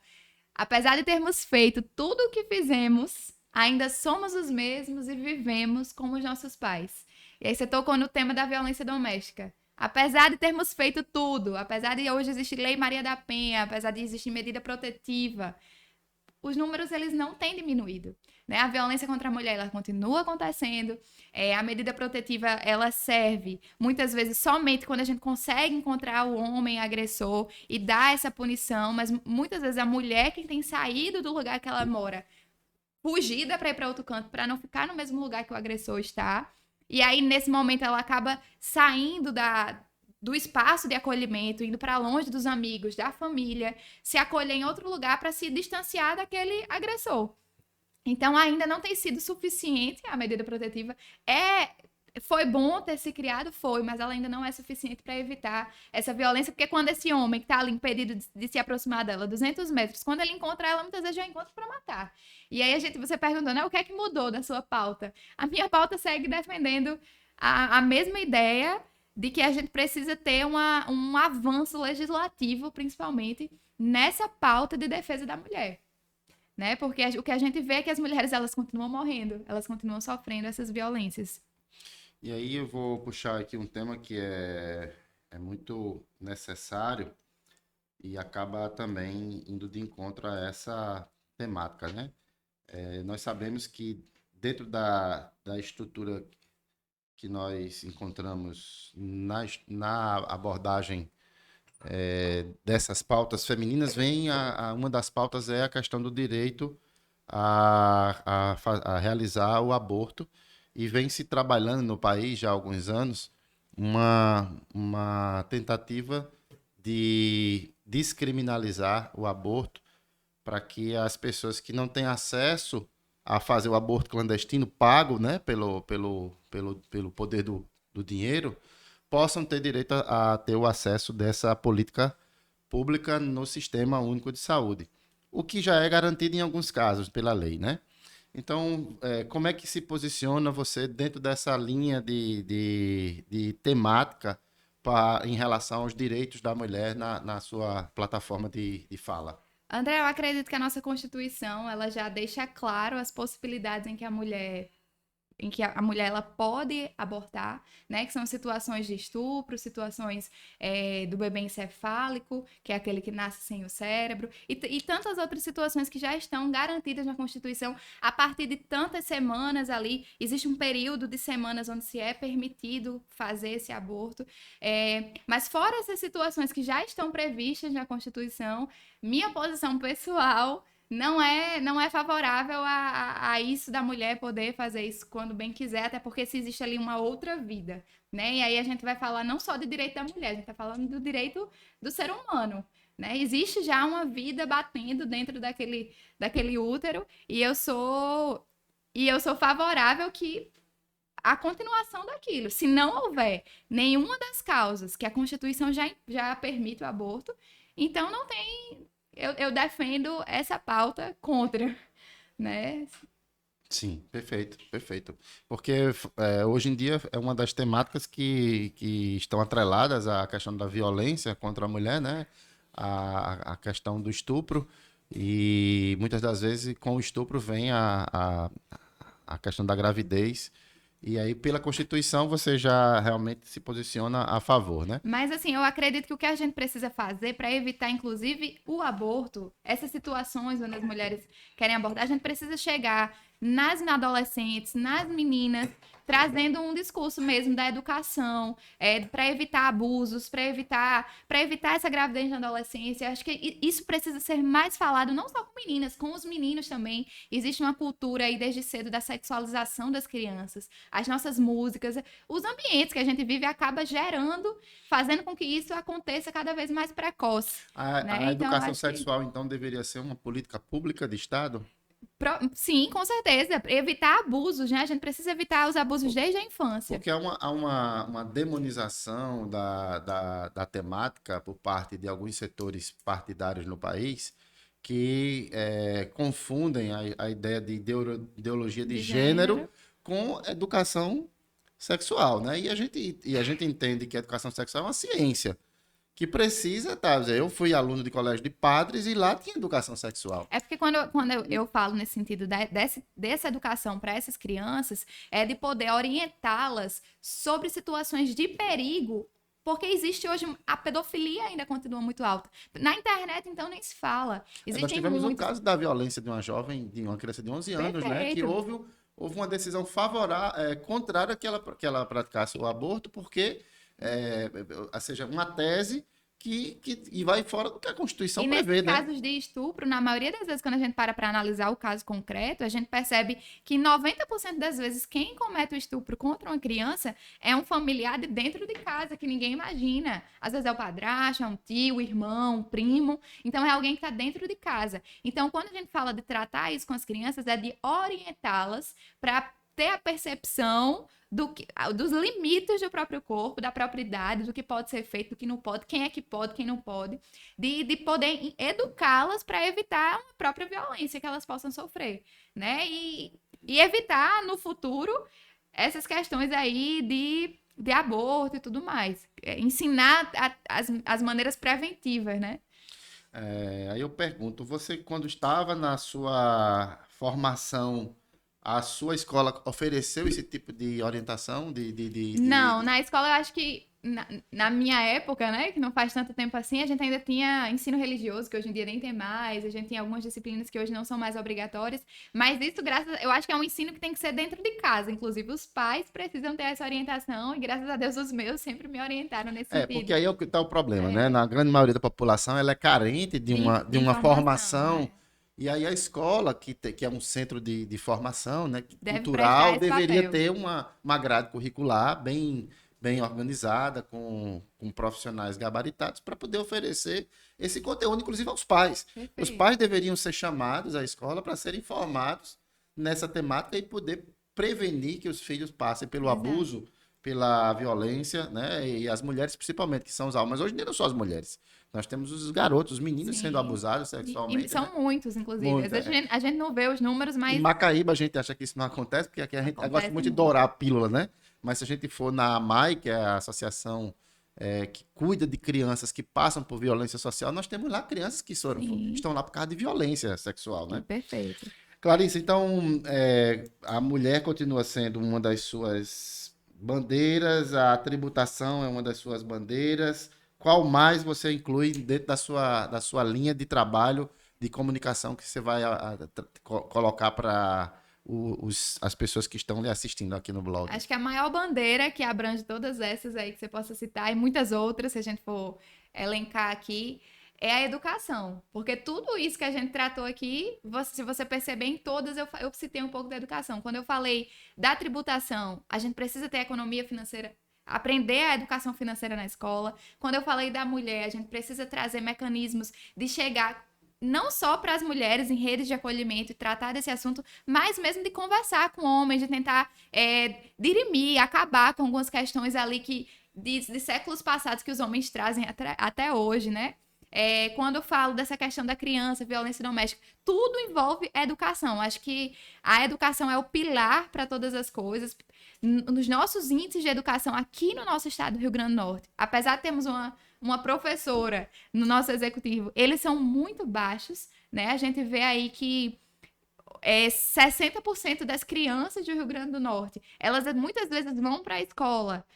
apesar de termos feito tudo o que fizemos, ainda somos os mesmos e vivemos como os nossos pais. E aí você tocou no tema da violência doméstica. Apesar de termos feito tudo, apesar de hoje existir Lei Maria da Penha, apesar de existir medida protetiva, os números eles não têm diminuído, né? A violência contra a mulher ela continua acontecendo, a medida protetiva ela serve muitas vezes somente quando a gente consegue encontrar o homem agressor e dar essa punição, mas muitas vezes a mulher que tem saído do lugar que ela mora, fugida para ir para outro canto, para não ficar no mesmo lugar que o agressor está, e aí nesse momento ela acaba saindo do espaço de acolhimento, indo para longe dos amigos, da família, se acolher em outro lugar para se distanciar daquele agressor. Então, ainda não tem sido suficiente a medida protetiva. Foi bom ter se criado, mas ela ainda não é suficiente para evitar essa violência, porque quando esse homem que está ali impedido de se aproximar dela 200 metros, quando ele encontra ela, muitas vezes já encontra para matar. E aí você perguntou, né, o que é que mudou da sua pauta? A minha pauta segue defendendo a mesma ideia de que a gente precisa ter um avanço legislativo, principalmente, nessa pauta de defesa da mulher. Né? Porque o que a gente vê é que as mulheres elas continuam morrendo, elas continuam sofrendo essas violências. E aí eu vou puxar aqui um tema que é muito necessário e acaba também indo de encontro a essa temática, né? Nós sabemos que dentro da estrutura que nós encontramos na abordagem dessas pautas femininas, uma das pautas é a questão do direito a realizar o aborto, e vem se trabalhando no país já há alguns anos uma tentativa de descriminalizar o aborto para que as pessoas que não têm acesso a fazer o aborto clandestino pago, né, pelo poder do dinheiro, possam ter direito a ter o acesso dessa política pública no Sistema Único de Saúde, o que já é garantido em alguns casos pela lei, né? Então, como é que se posiciona você dentro dessa linha de temática em relação aos direitos da mulher na sua plataforma de fala? André, eu acredito que a nossa Constituição, ela já deixa claro as possibilidades em que a mulher ela pode abortar, né? Que são situações de estupro, situações do bebê encefálico, que é aquele que nasce sem o cérebro, e tantas outras situações que já estão garantidas na Constituição a partir de tantas semanas ali. Existe um período de semanas onde se é permitido fazer esse aborto. Mas fora essas situações que já estão previstas na Constituição, minha posição pessoal não é favorável a isso da mulher poder fazer isso quando bem quiser, até porque se existe ali uma outra vida, né? E aí a gente vai falar não só do direito da mulher, a gente tá falando do direito do ser humano, né? Existe já uma vida batendo dentro daquele útero e eu sou favorável que a continuação daquilo. Se não houver nenhuma das causas que a Constituição já permite o aborto, então não tem. Eu defendo essa pauta contra, né? Sim, perfeito, perfeito. Porque hoje em dia é uma das temáticas que estão atreladas à questão da violência contra a mulher, né? A questão do estupro, e muitas das vezes com o estupro vem a questão da gravidez. E aí, pela Constituição, você já realmente se posiciona a favor, né? Mas, assim, eu acredito que o que a gente precisa fazer para evitar, inclusive, o aborto, essas situações onde as mulheres querem abortar, a gente precisa chegar nas adolescentes, nas meninas, trazendo um discurso mesmo da educação, para evitar abusos, para evitar essa gravidez na adolescência. Acho que isso precisa ser mais falado, não só com meninas, com os meninos também. Existe uma cultura aí desde cedo da sexualização das crianças. As nossas músicas, os ambientes que a gente vive acaba fazendo com que isso aconteça cada vez mais precoce. A educação sexual, então, deveria ser uma política pública de Estado? Sim, com certeza. Evitar abusos, né? A gente precisa evitar os abusos desde a infância. Porque há uma demonização da temática por parte de alguns setores partidários no país que confundem a ideia de ideologia de gênero com educação sexual, né? E a gente entende que a educação sexual é uma ciência que precisa, tá? Eu fui aluno de colégio de padres e lá tinha educação sexual. É porque quando eu falo nesse sentido dessa educação para essas crianças, é de poder orientá-las sobre situações de perigo, porque existe hoje, a pedofilia ainda continua muito alta. Na internet, então, nem se fala. Nós tivemos um caso da violência de uma jovem, de uma criança de 11 anos, né? Que houve uma decisão favorável, contrária que ela praticasse o aborto, porque seja uma tese que vai fora do que a Constituição prevê, né? E nesses casos de estupro, na maioria das vezes, quando a gente para analisar o caso concreto, a gente percebe que 90% das vezes quem comete o estupro contra uma criança é um familiar de dentro de casa, que ninguém imagina. Às vezes é o padrasto, é um tio, irmão, um primo. Então, é alguém que está dentro de casa. Então, quando a gente fala de tratar isso com as crianças, é de orientá-las para ter a percepção dos limites do próprio corpo, da própria idade, do que pode ser feito, do que não pode, quem é que pode, quem não pode, de poder educá-las para evitar a própria violência que elas possam sofrer, né? E evitar no futuro essas questões aí de aborto e tudo mais. Ensinar as maneiras preventivas, né? Aí eu pergunto, você quando estava na sua formação, a sua escola ofereceu esse tipo de orientação? Não, na escola eu acho que, na minha época, né, que não faz tanto tempo assim, a gente ainda tinha ensino religioso, que hoje em dia nem tem mais, a gente tem algumas disciplinas que hoje não são mais obrigatórias, mas isso, eu acho que é um ensino que tem que ser dentro de casa, inclusive os pais precisam ter essa orientação, e graças a Deus os meus sempre me orientaram nesse sentido. Porque aí é o que está o problema, né? Na grande maioria da população, ela é carente de uma formação. E aí a escola, que é um centro de formação, né, cultural, deveria ter uma grade curricular bem organizada, com profissionais gabaritados, para poder oferecer esse conteúdo, inclusive aos pais. Perfeito. Os pais deveriam ser chamados à escola para serem informados nessa temática e poder prevenir que os filhos passem pelo abuso pela violência, né? E as mulheres principalmente, que são os alvos. Mas hoje em dia não só as mulheres. Nós temos os garotos, os meninos Sim. sendo abusados E sexualmente, são né? muitos, inclusive. Muito, Às vezes a gente não vê os números, Em mas Macaíba a gente acha que isso não acontece, porque aqui a gente acontece gosta muito de muito. dourar a pílula, né? Mas se a gente for na AMAI, que é a associação que cuida de crianças que passam por violência social, nós temos lá crianças que Sim. estão lá por causa de violência sexual, né? Perfeito. Clarice, então a mulher continua sendo uma das suas bandeiras, a tributação é uma das suas bandeiras. Qual mais você inclui dentro da sua linha de trabalho de comunicação que você vai colocar para as pessoas que estão lhe assistindo aqui no blog? Acho que a maior bandeira que abrange todas essas aí que você possa citar e muitas outras, se a gente for elencar aqui, é a educação. Porque tudo isso que a gente tratou aqui, se você perceber em todas, eu citei um pouco da educação. Quando eu falei da tributação, a gente precisa ter economia financeira, aprender a educação financeira na escola. Quando eu falei da mulher, a gente precisa trazer mecanismos de chegar não só para as mulheres em redes de acolhimento e tratar desse assunto, mas mesmo de conversar com homens, de tentar dirimir, acabar com algumas questões ali de séculos passados que os homens trazem até hoje, né? Quando eu falo dessa questão da criança, violência doméstica, tudo envolve educação. Acho que a educação é o pilar para todas as coisas. Nos nossos índices de educação aqui no nosso estado do Rio Grande do Norte, apesar de termos uma professora no nosso executivo, eles são muito baixos, né? A gente vê aí que 60% das crianças do Rio Grande do Norte, elas muitas vezes vão para a escola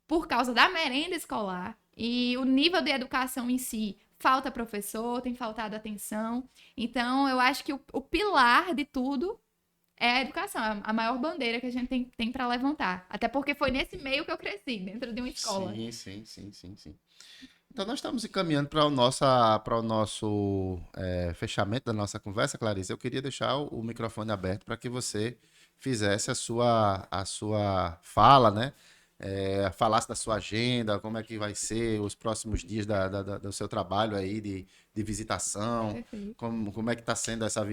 por causa da merenda escolar e o nível de educação em si, falta professor, tem faltado atenção. Então, eu acho que o pilar de tudo é a educação, a maior bandeira que a gente tem para levantar. Até porque foi nesse meio que eu cresci, dentro de uma escola. Sim. Então, nós estamos encaminhando para o nosso fechamento da nossa conversa, Clarice. Eu queria deixar o microfone aberto para que você fizesse a sua fala, né? Falasse da sua agenda, como é que vai ser os próximos dias do seu trabalho aí de visitação, como é que está sendo essa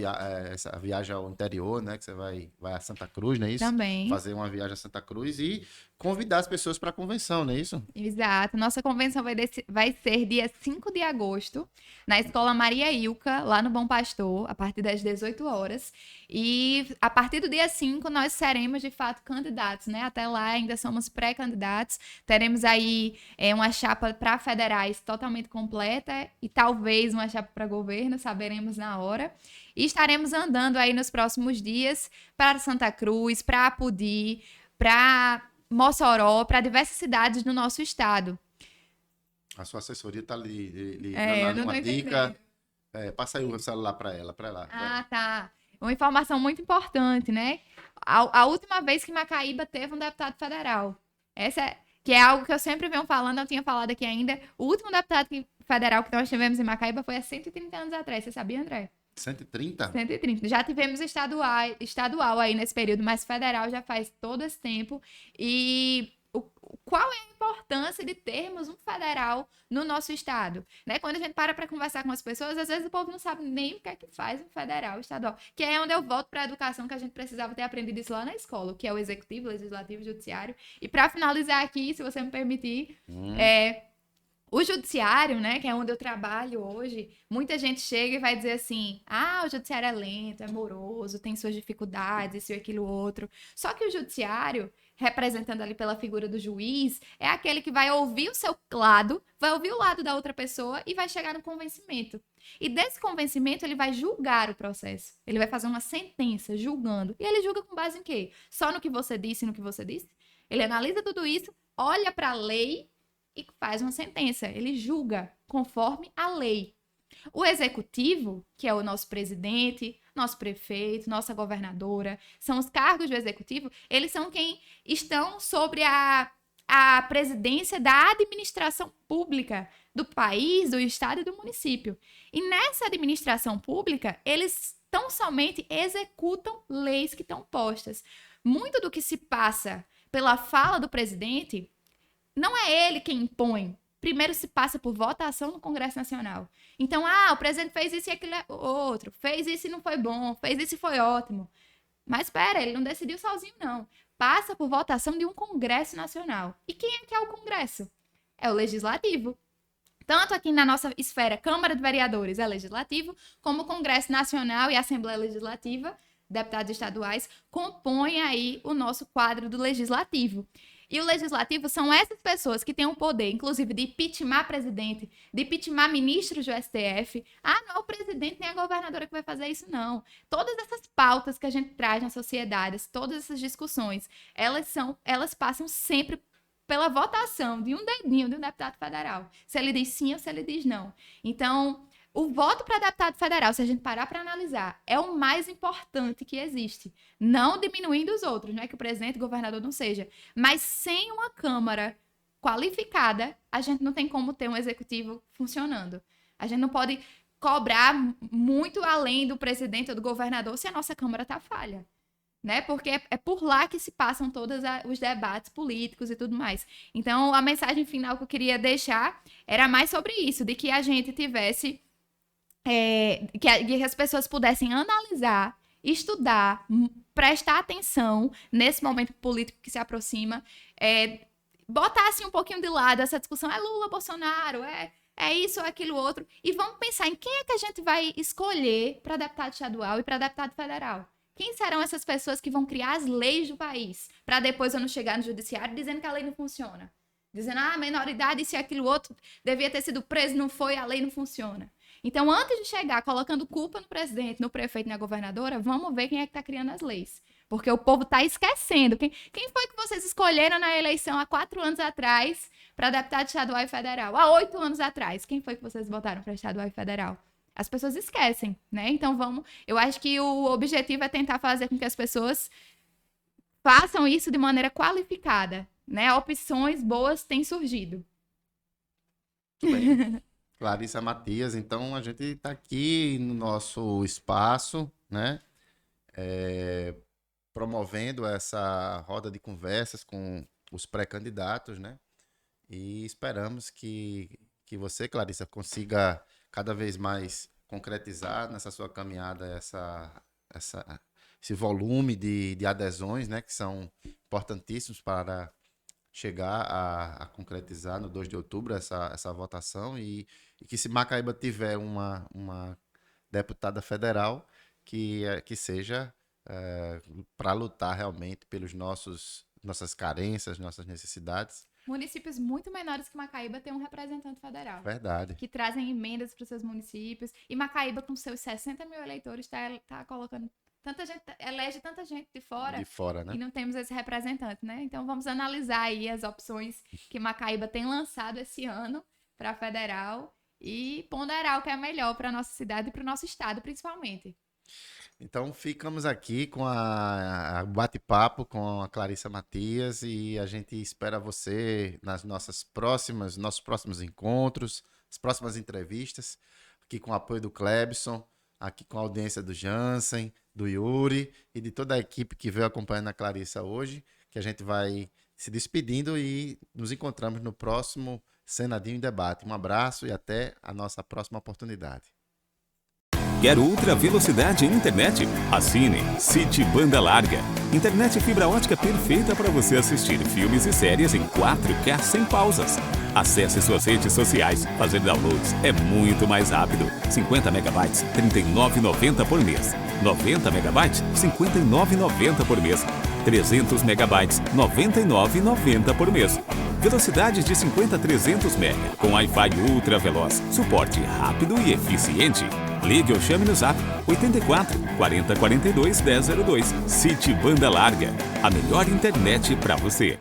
viagem ao interior, né? Que você vai a Santa Cruz, não é isso? Também. Fazer uma viagem a Santa Cruz e convidar as pessoas para a convenção, não é isso? Exato. Nossa convenção vai ser dia 5 de agosto, na Escola Maria Ilka, lá no Bom Pastor, a partir das 18 horas. E a partir do dia 5, nós seremos, de fato, candidatos, né? Até lá ainda somos pré-candidatos. Teremos aí uma chapa para federais totalmente completa e talvez uma chapa para governo, saberemos na hora. E estaremos andando aí nos próximos dias para Santa Cruz, para Apodi, para Mossoró, para diversas cidades do nosso estado. A sua assessoria está lhe eu dando não uma tô dica. Passa aí o celular para ela. Ah, tá. Uma informação muito importante, né? A última vez que Macaíba teve um deputado federal. Que é algo que eu sempre venho falando, eu tinha falado aqui ainda. O último deputado federal que nós tivemos em Macaíba foi há 130 anos atrás. Você sabia, André? 130? 130. Já tivemos estadual aí nesse período, mas federal já faz todo esse tempo. E qual é a importância de termos um federal no nosso estado? Né? Quando a gente para conversar com as pessoas, às vezes o povo não sabe nem o que é que faz um federal estadual. Que é onde eu volto para a educação, que a gente precisava ter aprendido isso lá na escola, que é o executivo, legislativo e judiciário. E para finalizar aqui, se você me permitir, o judiciário, né, que é onde eu trabalho hoje, muita gente chega e vai dizer assim, o judiciário é lento, é moroso, tem suas dificuldades, isso e aquilo outro. Só que o judiciário, representando ali pela figura do juiz, é aquele que vai ouvir o seu lado, vai ouvir o lado da outra pessoa e vai chegar no convencimento. E desse convencimento, ele vai julgar o processo. Ele vai fazer uma sentença julgando. E ele julga com base em quê? Só no que você disse e no que você disse? Ele analisa tudo isso, olha para a lei e faz uma sentença. Ele julga conforme a lei. O executivo, que é o nosso presidente, nosso prefeito, nossa governadora, são os cargos do executivo, eles são quem estão sobre a presidência da administração pública do país, do estado e do município. E nessa administração pública, eles tão somente executam leis que estão postas. Muito do que se passa pela fala do presidente não é ele quem impõe. Primeiro se passa por votação no Congresso Nacional. Então, o presidente fez isso e aquilo outro, fez isso e não foi bom, fez isso e foi ótimo. Mas espera, ele não decidiu sozinho, não. passa por votação de um Congresso Nacional. E quem é que é o Congresso? É o Legislativo. Tanto aqui na nossa esfera, Câmara de Vereadores é Legislativo, como o Congresso Nacional e a Assembleia Legislativa, deputados estaduais, compõem aí o nosso quadro do Legislativo. E o Legislativo são essas pessoas que têm o poder, inclusive, de impeachment presidente, de impeachment ministros do STF. Ah, não é o presidente nem a governadora que vai fazer isso, não. Todas essas pautas que a gente traz na sociedade, todas essas discussões, elas passam sempre pela votação de um dedinho de um deputado federal. Se ele diz sim ou se ele diz não. Então, o voto para deputado federal, se a gente parar para analisar, é o mais importante que existe. Não diminuindo os outros, não é que o presidente e o governador não seja. Mas sem uma Câmara qualificada, a gente não tem como ter um executivo funcionando. A gente não pode cobrar muito além do presidente ou do governador se a nossa Câmara está falha. Né? Porque é por lá que se passam todos os debates políticos e tudo mais. Então, a mensagem final que eu queria deixar era mais sobre isso, de que a gente tivesse... que as pessoas pudessem analisar, estudar, prestar atenção nesse momento político que se aproxima, botassem um pouquinho de lado essa discussão, Lula, Bolsonaro, é isso ou aquilo outro, e vamos pensar em quem é que a gente vai escolher para deputado estadual e para deputado federal. Quem serão essas pessoas que vão criar as leis do país, para depois eu não chegar no judiciário dizendo que a lei não funciona? Dizendo, menoridade, isso e aquilo outro, devia ter sido preso, não foi, a lei não funciona. Então, antes de chegar colocando culpa no presidente, no prefeito e na governadora, vamos ver quem é que está criando as leis. Porque o povo está esquecendo. Quem foi que vocês escolheram na eleição há 4 anos atrás para deputado estadual e federal? Há 8 anos atrás, quem foi que vocês votaram para estadual e federal? As pessoas esquecem, né? Então, eu acho que o objetivo é tentar fazer com que as pessoas façam isso de maneira qualificada, né? Opções boas têm surgido. Muito bem. Clarissa Matias, então a gente está aqui no nosso espaço, né, promovendo essa roda de conversas com os pré-candidatos, né, e esperamos que você, Clarissa, consiga cada vez mais concretizar nessa sua caminhada esse volume de adesões, né, que são importantíssimos para chegar a concretizar no 2 de outubro essa votação e que se Macaíba tiver uma deputada federal que seja para lutar realmente pelos nossas carências, nossas necessidades. Municípios muito menores que Macaíba têm um representante federal. Verdade. Que trazem emendas para os seus municípios. E Macaíba, com seus 60 mil eleitores, está colocando... Tanta gente, elege tanta gente de fora. De fora, né? E não temos esse representante, né? Então vamos analisar aí as opções que Macaíba tem lançado esse ano para a federal e ponderar o que é melhor para a nossa cidade e para o nosso estado, principalmente. Então ficamos aqui com a bate-papo com a Clarissa Matias e a gente espera você nossos próximos encontros, as próximas entrevistas, aqui com o apoio do Clebson, aqui com a audiência do Jansen, do Yuri e de toda a equipe que veio acompanhando a Clarissa hoje, que a gente vai se despedindo e nos encontramos no próximo Senadinho em Debate. Um abraço e até a nossa próxima oportunidade. Quer ultra velocidade em internet? Assine City Banda Larga. Internet fibra ótica perfeita para você assistir filmes e séries em 4K sem pausas. Acesse suas redes sociais. Fazer downloads é muito mais rápido. 50 megabytes, R$ 39,90 por mês. 90 megabytes, R$ 59,90 por mês. 300 megabytes, R$ 99,90 por mês. Velocidades de 50 a 300 MB, com Wi-Fi ultra veloz. Suporte rápido e eficiente. Ligue ou chame no Zap 84 40 42 1002. City Banda Larga. A melhor internet para você.